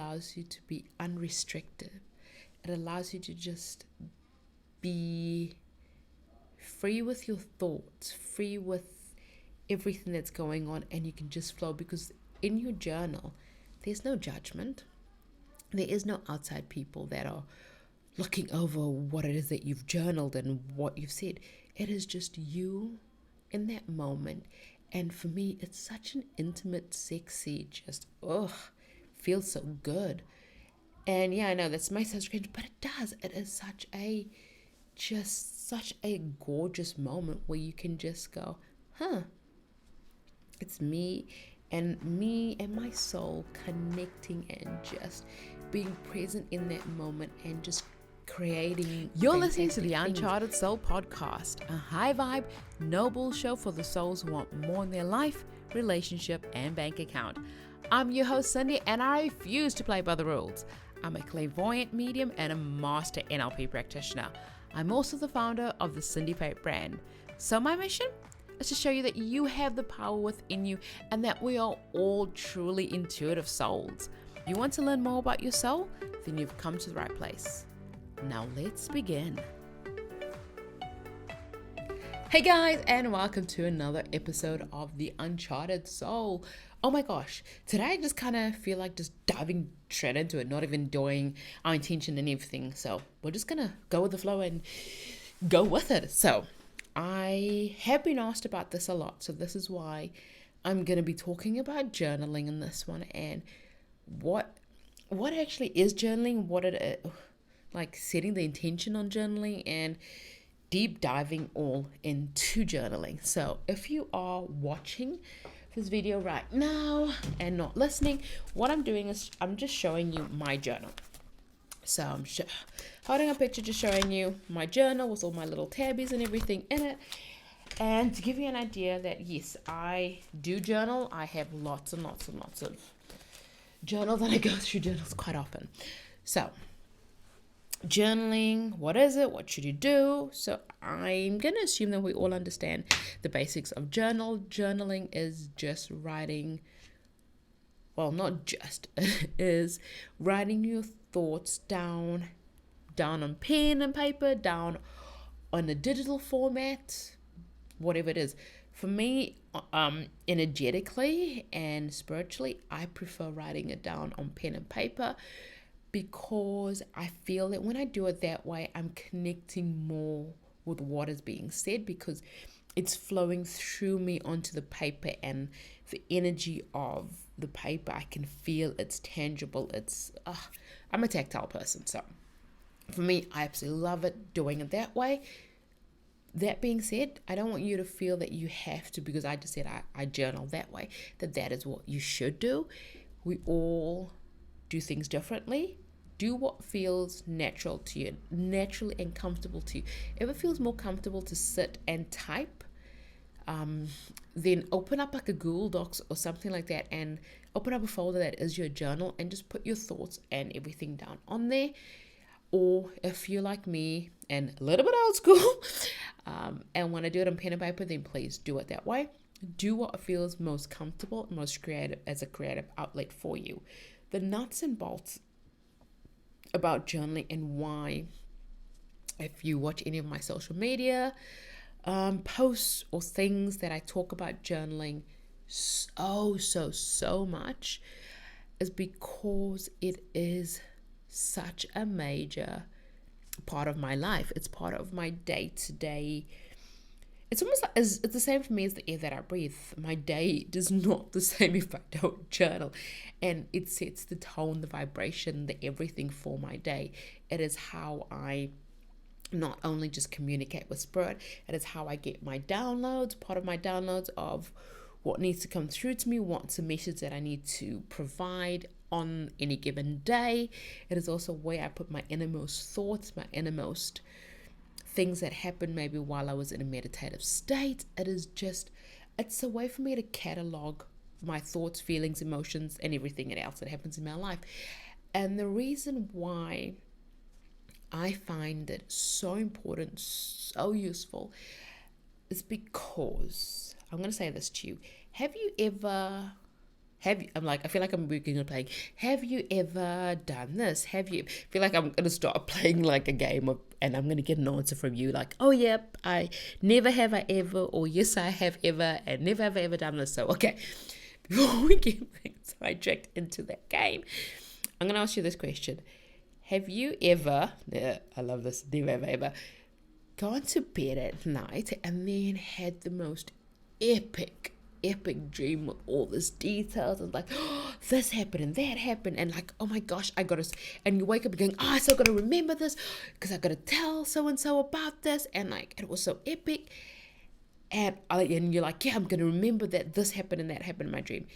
allows you to be unrestricted. It allows you to just be free with your thoughts, free with everything that's going on, and you can just flow, because in your journal, there's no judgment. There is no outside people that are looking over what it is that you've journaled and what you've said. It is just you in that moment. And for me, it's such an intimate, sexy, just, feels so good. And yeah, I know that might sound strange, but it does. It is such a gorgeous moment where you can just go, it's me and my soul connecting and just being present in that moment and just creating. You're listening to the Uncharted Soul Podcast, a high vibe, noble show for the souls who want more in their life, relationship, and bank account. I'm your host, Cindy, and I refuse to play by the rules. I'm a clairvoyant medium and a master NLP practitioner. I'm also the founder of the Cindy Pape brand. So my mission is to show you that you have the power within you and that we are all truly intuitive souls. If you want to learn more about your soul, then you've come to the right place. Now let's begin. Hey guys, and welcome to another episode of the Uncharted Soul. Oh my gosh, today I just kind of feel like just diving straight into it, not even doing our intention and everything. So we're just gonna go with the flow and go with it. So I have been asked about this a lot, so this is why I'm gonna be talking about journaling in this one and what actually is journaling, what it is, like setting the intention on journaling and deep diving all into journaling. So if you are watching this video right now and not listening, what I'm doing is I'm just showing you my journal. So I'm holding a picture, just showing you my journal with all my little tabbies and everything in it. And to give you an idea that yes, I do journal. I have lots and lots and lots of journals, and I go through journals quite often. So journaling, what is it? What should you do? So I'm going to assume that we all understand the basics of journaling is just writing, well, not just, it is writing your thoughts down on pen and paper, down on a digital format, whatever it is. For me, energetically and spiritually, I prefer writing it down on pen and paper, because I feel that when I do it that way, I'm connecting more with what is being said, because it's flowing through me onto the paper, and the energy of the paper, I can feel it's tangible. I'm a tactile person, so for me, I absolutely love it doing it that way. That being said, I don't want you to feel that you have to, because I just said I journal that way, that is what you should do. We all do things differently. Do what feels natural to you, naturally and comfortable to you. If it feels more comfortable to sit and type, then open up like a Google Docs or something like that, and open up a folder that is your journal, and just put your thoughts and everything down on there. Or if you're like me and a little bit old school and want to do it on pen and paper, then please do it that way. Do what feels most comfortable, most creative, as a creative outlet for you. The nuts and bolts about journaling and why, if you watch any of my social media posts or things that I talk about journaling so much, is because it is such a major part of my life. It's part of my day-to-day. It's almost like it's the same for me as the air that I breathe. My day is not the same if I don't journal. And it sets the tone, the vibration, the everything for my day. It is how I not only just communicate with spirit, it is how I get my downloads, part of my downloads of what needs to come through to me, what's a message that I need to provide on any given day. It is also where I put my innermost thoughts, my innermost things that happened maybe while I was in a meditative state. It's a way for me to catalog my thoughts, feelings, emotions, and everything else that happens in my life. And the reason why I find it so important, so useful, is because I'm going to say this to you. Have you ever I feel like I'm working on playing. Have you ever done this? I feel like I'm gonna start playing like a game and I'm gonna get an answer from you like, oh yep, I never have I ever, or yes I have ever, and never have I ever done this. So okay, before we get sidetracked into that game, I'm gonna ask you this question: have you ever? I love this. Never have I ever gone to bed at night and then had the most epic dream with all this details and like, oh, this happened and that happened, and like, oh my gosh, and you wake up going, oh, I still gotta remember this because I gotta tell so and so about this, and like it was so epic, and you're like, yeah, I'm gonna remember that this happened and that happened in my dream,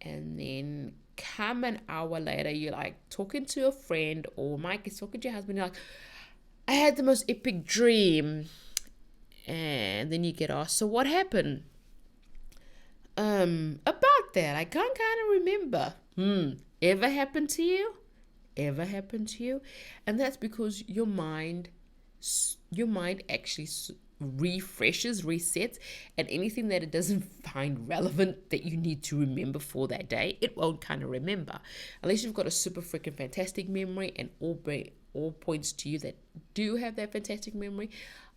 and then come an hour later you're like talking to a friend, or Mike is talking to your husband, you're like, I had the most epic dream. And then you get asked, so what happened? About that, I can't kind of remember. Ever happened to you? Ever happened to you? And that's because your mind actually resets, and anything that it doesn't find relevant that you need to remember for that day, it won't kind of remember. Unless you've got a super freaking fantastic memory, and all points to you that do have that fantastic memory.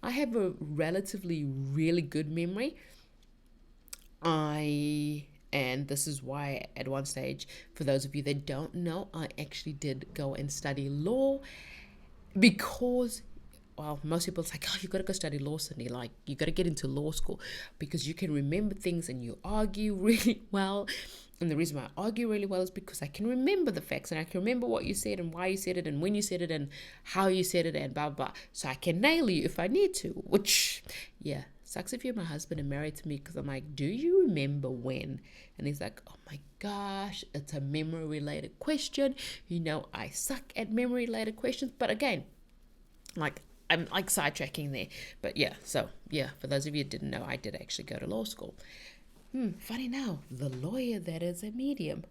I have a relatively really good memory. And this is why at one stage, for those of you that don't know, I actually did go and study law, because, well, most people it's like, oh, you got to go study law, Cindy. Like, you got to get into law school because you can remember things and you argue really well. And the reason why I argue really well is because I can remember the facts, and I can remember what you said and why you said it and when you said it and how you said it and blah, blah, blah. So I can nail you if I need to, which, yeah, sucks if you're my husband and married to me, because I'm like, do you remember when? And he's like, oh my gosh, it's a memory related question. You know, I suck at memory related questions. But again, like, I'm like sidetracking there. But yeah, so yeah, for those of you who didn't know, I did actually go to law school. Funny now, the lawyer that is a medium.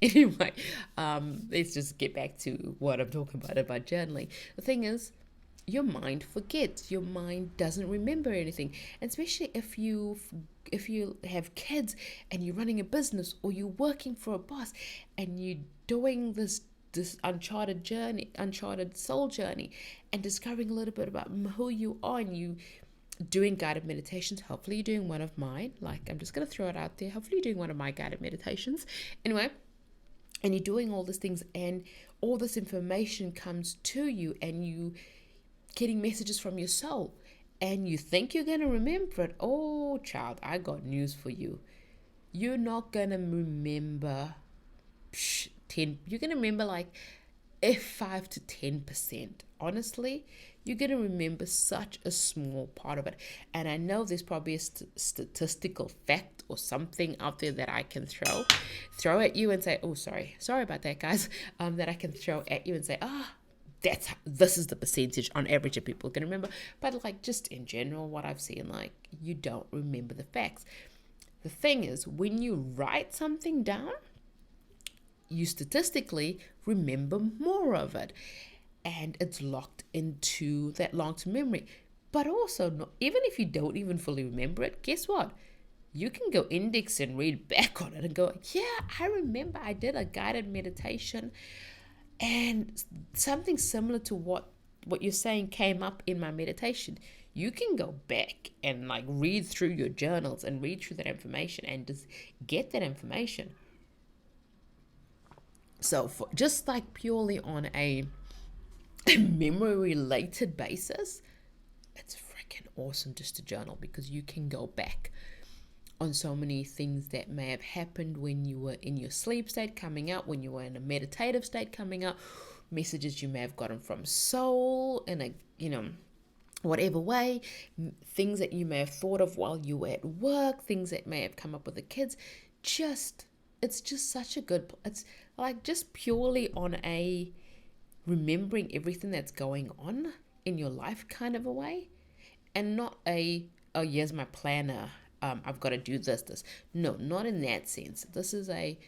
Anyway, let's just get back to what I'm talking about journaling. The thing is, your mind forgets. Your mind doesn't remember anything, and especially if you have kids and you're running a business, or you're working for a boss and you're doing this uncharted soul journey, and discovering a little bit about who you are, and you doing guided meditations. Hopefully you're doing one of mine. Like, I'm just going to throw it out there. Hopefully you're doing one of my guided meditations. Anyway, and you're doing all these things, and all this information comes to you, and you getting messages from your soul, and you think you're going to remember it. Oh, child, I got news for you. You're not going to remember 10. You're going to remember like F5 to 10%. Honestly, you're going to remember such a small part of it. And I know there's probably a statistical fact or something out there that I can throw at you and say, oh, sorry about that, guys, that I can throw at you and say, this is the percentage on average that people can remember. But like, just in general, what I've seen, like, you don't remember the facts. The thing is, when you write something down, you statistically remember more of it, and it's locked into that long-term memory. But also, even if you don't even fully remember it, guess what? You can go index and read back on it and go, yeah, I remember I did a guided meditation and something similar to what you're saying came up in my meditation. You can go back and like read through your journals and read through that information and just get that information. So for just like purely on a memory related basis, it's freaking awesome just to journal, because you can go back on so many things that may have happened when you were in your sleep state coming out, when you were in a meditative state coming out, messages you may have gotten from soul in a, whatever way, things that you may have thought of while you were at work, things that may have come up with the kids. It's just such a good, it's like just purely on a remembering everything that's going on in your life kind of a way, and not a, oh, here's my planner, I've got to do this. No, not in that sense. This is a,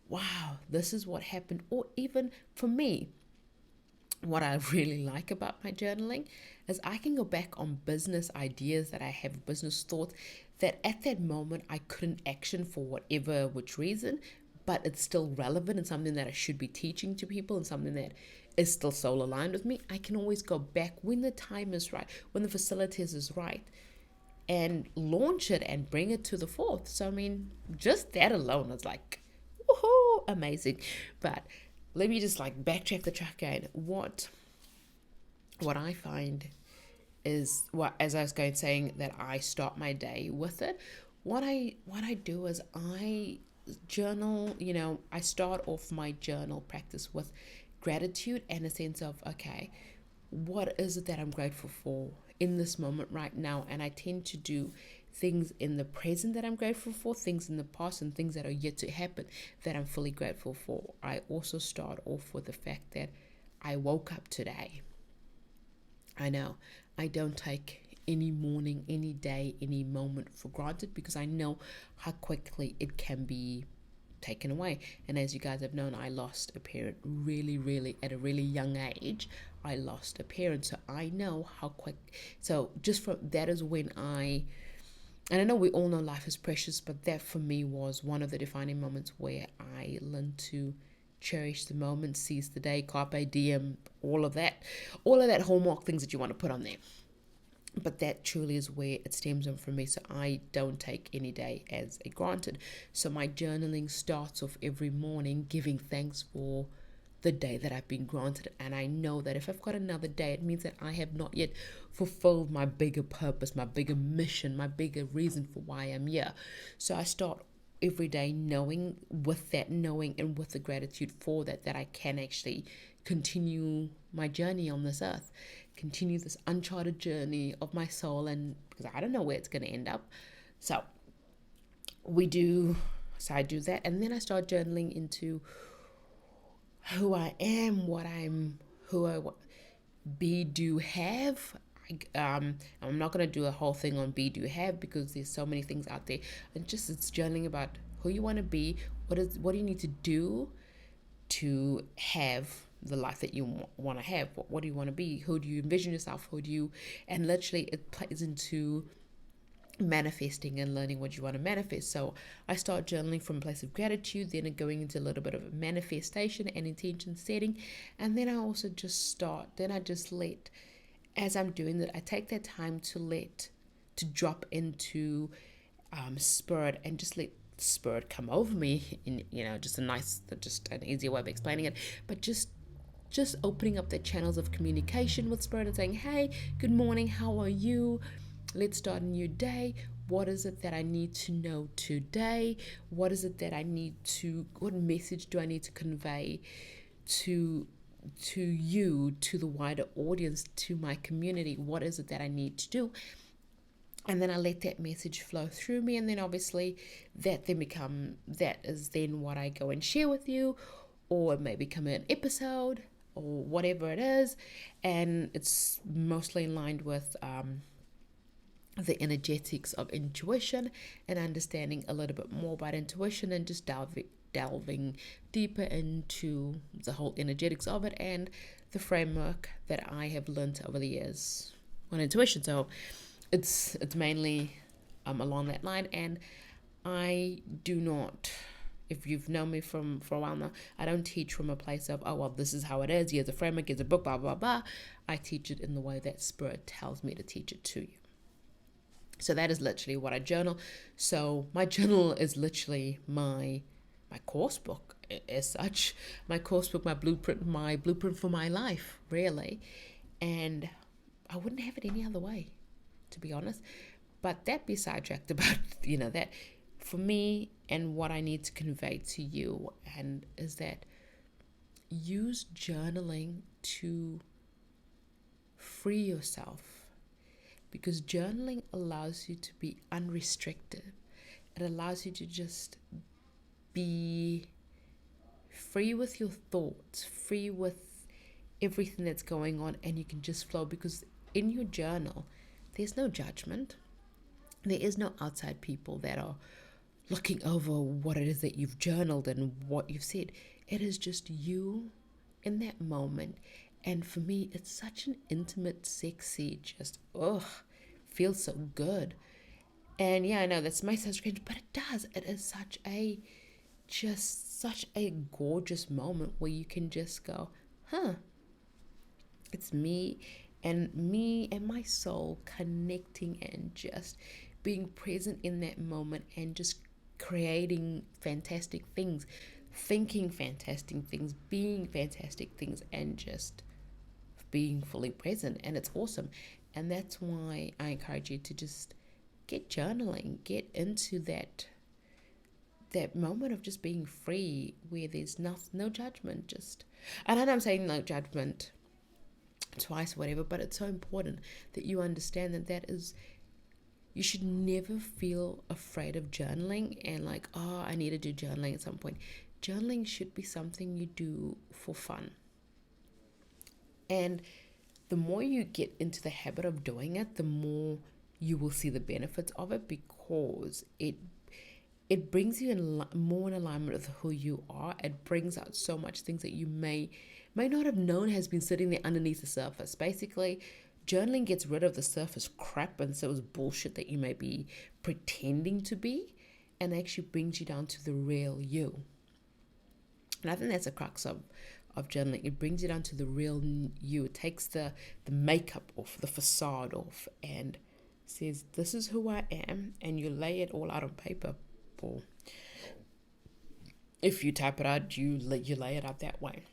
wow, this is what happened. Or even for me, what I really like about my journaling is I can go back on business ideas that I have, business thoughts, that at that moment I couldn't action for whatever which reason, but it's still relevant and something that I should be teaching to people and something that is still soul aligned with me, I can always go back when the time is right, when the facilities is right, and launch it and bring it to the fourth. So I mean, just that alone is like, woohoo, amazing. But let me just like backtrack the track again. What I find is, what, as I was going saying, that I start my day with it. What I do is I journal. I start off my journal practice with gratitude and a sense of, okay, what is it that I'm grateful for in this moment right now? And I tend to do things in the present that I'm grateful for, things in the past, and things that are yet to happen that I'm fully grateful for. I also start off with the fact that I woke up today. I know I don't take any morning, any day, any moment for granted, because I know how quickly it can be taken away. And as you guys have known, I lost a parent really at a really young age. I lost a parent, so I know how quick. So just from that is when and I know we all know life is precious, but that for me was one of the defining moments where I learned to cherish the moment, seize the day, carpe diem, all of that hallmark things that you want to put on there. But that truly is where it stems from me. So I don't take any day as a granted. So my journaling starts off every morning giving thanks for the day that I've been granted. And I know that if I've got another day, it means that I have not yet fulfilled my bigger purpose, my bigger mission, my bigger reason for why I'm here. So I start every day knowing and with the gratitude for that I can actually continue my journey on this earth, continue this uncharted journey of my soul, and because I don't know where it's going to end up. So I do that, and then I start journaling into who I am, who I be, do, have. I'm not going to do a whole thing on be, do, have, because there's so many things out there. And just it's journaling about who you want to be, what do you need to do to have the life that you want to have. What do you want to be? Who do you envision yourself? And literally it plays into manifesting and learning what you want to manifest. So I start journaling from a place of gratitude, then going into a little bit of a manifestation and intention setting. And then I also just let, as I'm doing that, I take that time to drop into spirit, and just let spirit come over me in, just an easier way of explaining it, but just opening up the channels of communication with spirit and saying, hey, good morning, how are you? Let's start a new day. What is it that I need to know today? What is it that what message do I need to convey to you, to the wider audience, to my community? What is it that I need to do? And then I let that message flow through me, and then obviously that is then what I go and share with you, or it may become an episode or whatever it is. And it's mostly in line with the energetics of intuition and understanding a little bit more about intuition, and just delving deeper into the whole energetics of it and the framework that I have learned over the years on intuition. So it's mainly along that line. And I do not, if you've known me for a while now, I don't teach from a place of, oh, well, this is how it is, here's a framework, here's a book, blah, blah, blah. I teach it in the way that spirit tells me to teach it to you. So that is literally what I journal. So my journal is literally my course book as such, my course book, my blueprint for my life, really. And I wouldn't have it any other way, to be honest. But that be sidetracked about, that for me and what I need to convey to you, and is that use journaling to free yourself, because journaling allows you to be unrestricted. It allows you to just be free with your thoughts, free with everything that's going on, and you can just flow, because in your journal there's no judgment. There is no outside people that are looking over what it is that you've journaled and what you've said. It is just you in that moment. And for me, it's such an intimate, sexy, just feels so good. And yeah, I know that may sound strange, but it does. It is such a gorgeous moment where you can just go, huh, it's me and my soul connecting and just being present in that moment and just creating fantastic things, thinking fantastic things, being fantastic things, and just being fully present. And it's awesome. And that's why I encourage you to just get journaling, get into that moment of just being free where there's no judgment. Just, and I know I'm saying no judgment twice, whatever, but it's so important that you understand that is, you should never feel afraid of journaling and like, oh, I need to do journaling at some point. Journaling should be something you do for fun. And the more you get into the habit of doing it, the more you will see the benefits of it, because it brings you more in alignment with who you are. It brings out so much things that you may not have known has been sitting there underneath the surface. Basically, journaling gets rid of the surface crap and so is bullshit that you may be pretending to be, and actually brings you down to the real you. And I think that's the crux of journaling. It brings you down to the real you. It takes the makeup off, the facade off, and says, this is who I am, and you lay it all out on paper. Or if you type it out, you lay it out that way.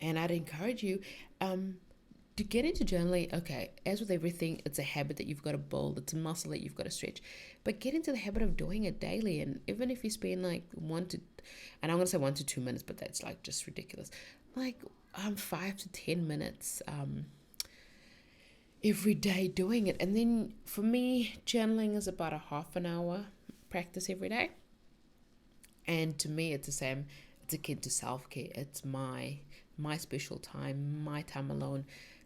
And I'd encourage you to get into journaling. Okay, as with everything, it's a habit that you've got to build. It's a muscle that you've got to stretch. But get into the habit of doing it daily. And even if you spend like and I'm going to say 1 to 2 minutes, but that's like just ridiculous. Like 5 to 10 minutes every day doing it. And then for me, journaling is about a half an hour practice every day. And to me, it's the same. It's akin to self-care. It's my special time, my time alone,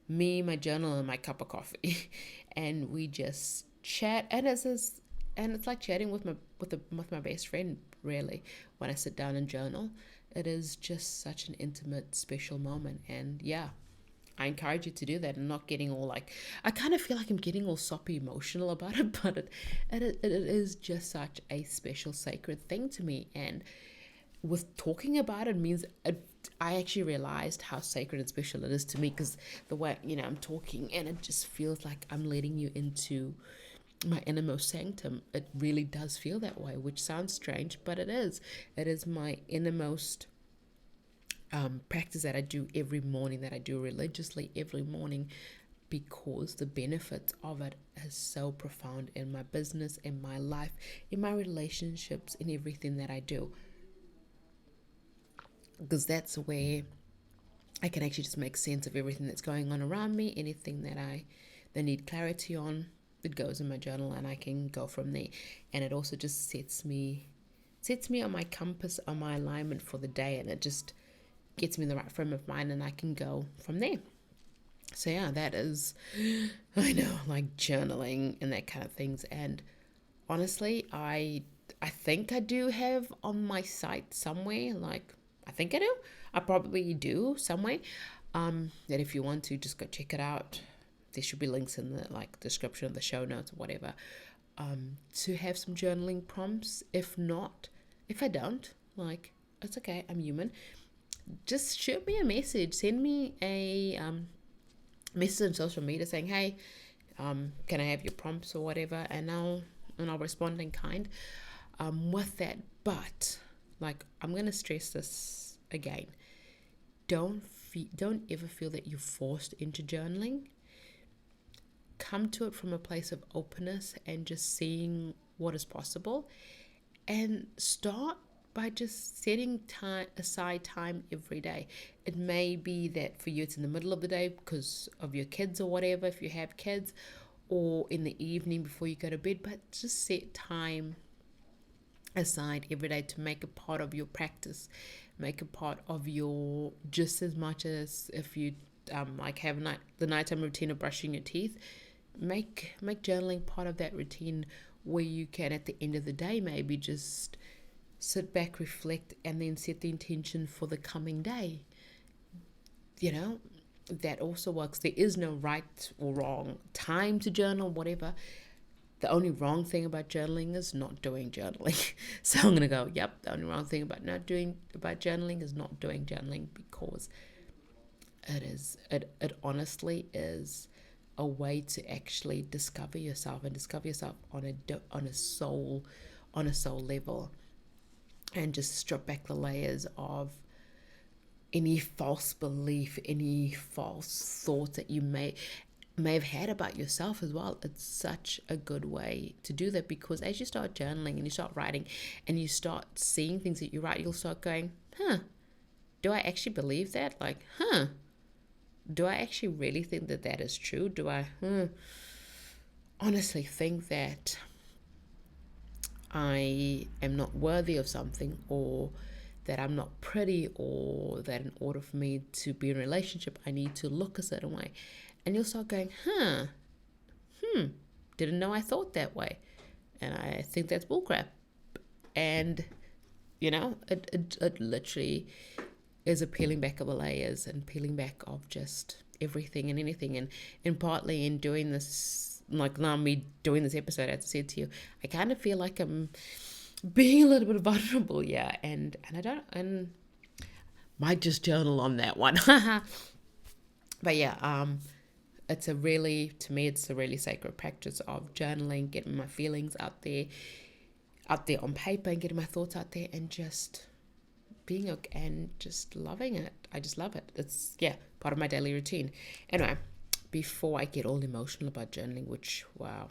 me, my journal, and my cup of coffee, and we just chat. And it's like chatting with my best friend. Really, when I sit down and journal, it is just such an intimate, special moment. And yeah, I encourage you to do that and not getting all like, I kind of feel like I'm getting all soppy emotional about it, but it is just such a special, sacred thing to me. And with talking about it means I actually realized how sacred and special it is to me, because the way, I'm talking and it just feels like I'm letting you into my innermost sanctum. It really does feel that way, which sounds strange, but it is. It is my innermost practice that I do every morning, that I do religiously every morning, because the benefits of it is so profound in my business, in my life, in my relationships, in everything that I do. Because that's where I can actually just make sense of everything that's going on around me. Anything that I need clarity on, it goes in my journal and I can go from there. And it also just sets me on my compass, on my alignment for the day, and it just gets me in the right frame of mind, and I can go from there. So yeah, that is, I know, like journaling and that kind of things. And honestly, I think I do have on my site somewhere, like I think I do. I probably do somewhere. That if you want to, just go check it out. There should be links in the description of the show notes or whatever. To have some journaling prompts. If not, if I don't, it's okay. I'm human. Just shoot me a message. Send me a message on social media saying, hey, can I have your prompts or whatever, and I'll respond in kind with that. But I'm gonna stress this again. Don't ever feel that you're forced into journaling. Come to it from a place of openness and just seeing what is possible, and start by just setting aside time every day. It may be that for you it's in the middle of the day because of your kids or whatever, if you have kids, or in the evening before you go to bed, but just set time aside every day to make a part of your practice, make a part of your, just as much as if you have the nighttime routine of brushing your teeth, make journaling part of that routine, where you can at the end of the day maybe just sit back, reflect, and then set the intention for the coming day. That also works. There is no right or wrong time to journal, whatever. the only wrong thing about journaling is not doing journaling. So I'm gonna go, yep, the only wrong thing about journaling is not doing journaling, because it honestly is a way to actually discover yourself, and discover yourself on a soul level, and just strip back the layers of any false belief, any false thoughts that you may have had about yourself as well. It's such a good way to do that, because as you start journaling and you start writing and you start seeing things that you write, you'll start going, do I actually believe that? Like, do I actually really think that that is true? Do I honestly think that I am not worthy of something, or that I'm not pretty, or that in order for me to be in a relationship, I need to look a certain way? And you'll start going, didn't know I thought that way. And I think that's bullcrap. And, it literally is a peeling back of the layers, and peeling back of just everything and anything. And partly in doing this, like now me doing this episode, as I said to you, I kind of feel like I'm being a little bit vulnerable, yeah. And might just journal on that one. But yeah, to me, it's a really sacred practice of journaling, getting my feelings out there on paper, and getting my thoughts out there, and just being okay, and just loving it. I just love it. It's, part of my daily routine. Anyway, before I get all emotional about journaling, which, wow,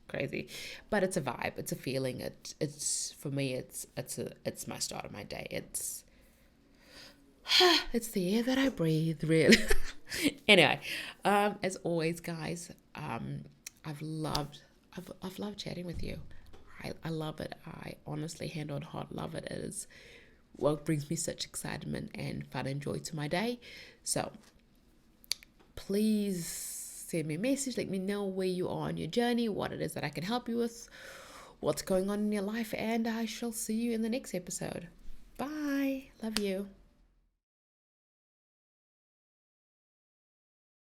crazy, but it's a vibe, it's a feeling. It's for me, it's my start of my day. It's the air that I breathe, really. Anyway, as always, guys, I've loved chatting with you. I love it. I honestly, hand on heart, love it. It is what brings me such excitement and fun and joy to my day. So please send me a message. Let me know where you are on your journey, what it is that I can help you with, what's going on in your life, and I shall see you in the next episode.